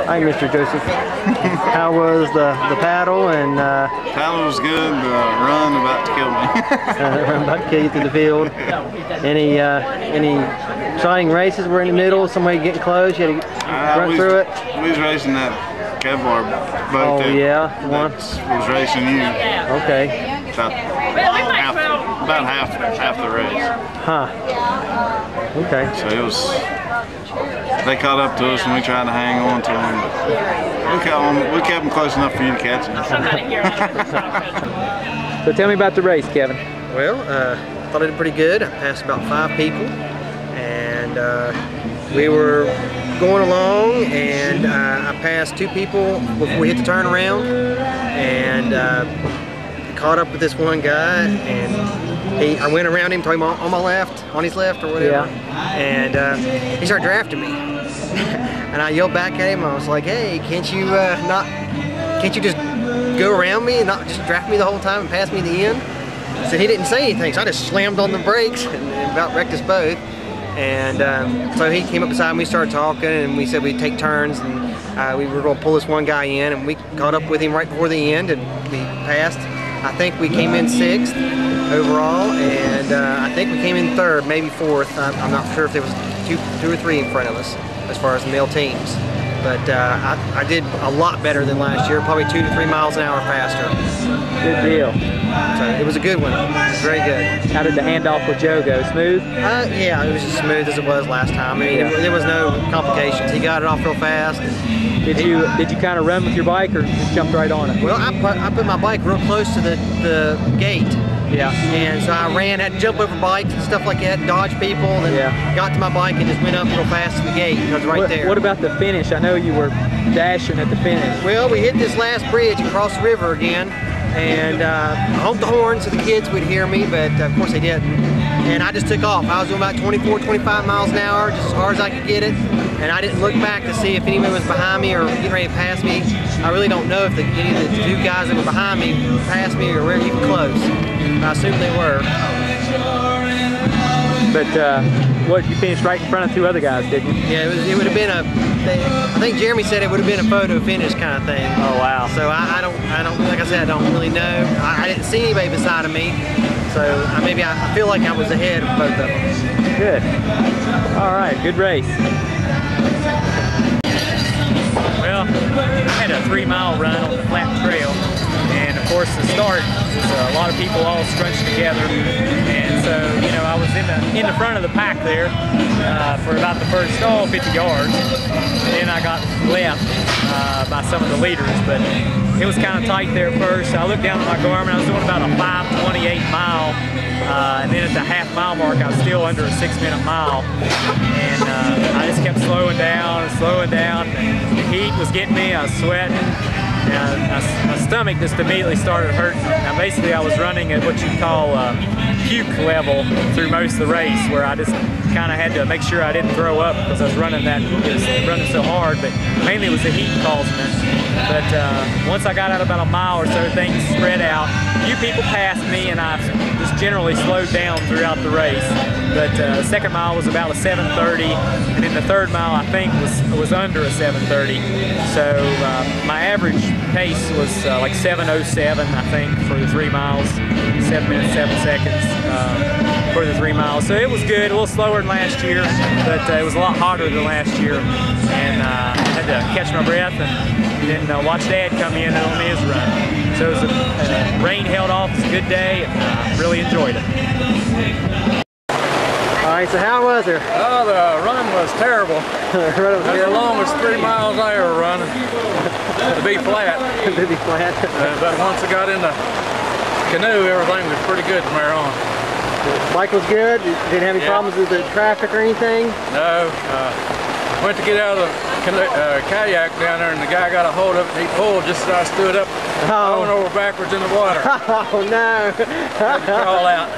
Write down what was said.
Hi, Mr. Joseph. How was the paddle and paddle was good. The run about to kill me. run about to kill you through the field. Any exciting races? We're in the middle. Somebody getting close. You had to run through it. We was racing that Kevlar boat. Oh yeah, one was racing you. Okay. About half the race. Huh. Okay. So it was. They caught up to us and we tried to hang on to them. But we kept them close enough for you to catch them. So tell me about the race, Kevin. Well, I thought I did pretty good. I passed about 5 people, and we were going along, and I passed 2 people before we hit the turnaround, and caught up with this one guy, and I went around him, told him on my left, on his left or whatever, and he started drafting me. And I yelled back at him. I was like, "Hey, can't you just go around me and not just draft me the whole time and pass me the end?" So he didn't say anything, so I just slammed on the brakes and about wrecked us both. And so he came up beside me, started talking, and we said we'd take turns, and we were going to pull this one guy in, and we caught up with him right before the end, and we passed. I think we came in 6th overall, and I think we came in 3rd, maybe 4th. I'm not sure if there was two or 3 in front of us as far as the male teams. But I did a lot better than last year, probably 2 to 3 miles an hour faster. Good deal. So it was a good one. It was very good. How did the handoff with Joe go? Smooth? Yeah, it was as smooth as it was last time. I mean, there was no complications. He got it off real fast. Did you kind of run with your bike or just jumped right on it? Well, I put my bike real close to the gate. Yeah. And so I ran, had to jump over bikes and stuff like that, dodge people, and then got to my bike and just went up real fast to the gate. I was right there. What about the finish? I know you were dashing at the finish. Well, we hit this last bridge and crossed the river again, and I honked the horn so the kids would hear me, but of course they didn't. And I just took off. I was doing about 24, 25 miles an hour, just as hard as I could get it. And I didn't look back to see if anyone was behind me or getting ready to pass me. I really don't know if any of the 2 guys that were behind me passed me or were even close. I assume they were. But you finished right in front of 2 other guys, didn't you? Yeah, it would have been I think Jeremy said it would have been a photo finish kind of thing. Oh wow. So I don't, like I said, I don't really know. I didn't see anybody beside of me. So maybe I feel like I was ahead of both of them. Good. All right, good race. Well, I had a 3-mile run on the flat trail, and of course the start was a lot of people all scrunched together, and so I was in the front of the pack there for about the first 50 yards, and then I got left by some of the leaders, but it was kind of tight there first. I looked down at my Garmin. I was doing about a 5:28 mile, and then at the half-mile mark I was still under a 6-minute mile, and I just kept slowing down and slowing down. The heat was getting me. I was sweating, and my stomach just immediately started hurting. Now basically I was running at what you'd call puke level through most of the race, where I just kind of had to make sure I didn't throw up because I was running so hard, but mainly it was the heat causing it. But once I got out about a mile or so, things spread out. A few people passed me, and I just generally slowed down throughout the race. But the second mile was about a 7:30, and then the third mile I think was under a 7:30. So my average pace was like 7:07, I think, for the 3 miles, 7 minutes 7 seconds for the 3 miles. So it was good, a little slower than last year, but it was a lot hotter than last year, and I had to catch my breath and then watch Dad come in on his run. So it was rain held off. It was a good day, and I really enjoyed it. All right, so how was it? Oh, the run was terrible. That's the longest 3 miles I ever run. To be flat. To be flat. But once I got in the canoe, everything was pretty good from there on. Bike was good? You didn't have any problems with the traffic or anything? No. Went to get out of the kayak down there, and the guy got a hold of it, and he pulled just as I stood up. I went over backwards in the water. Oh no! Had to crawl out.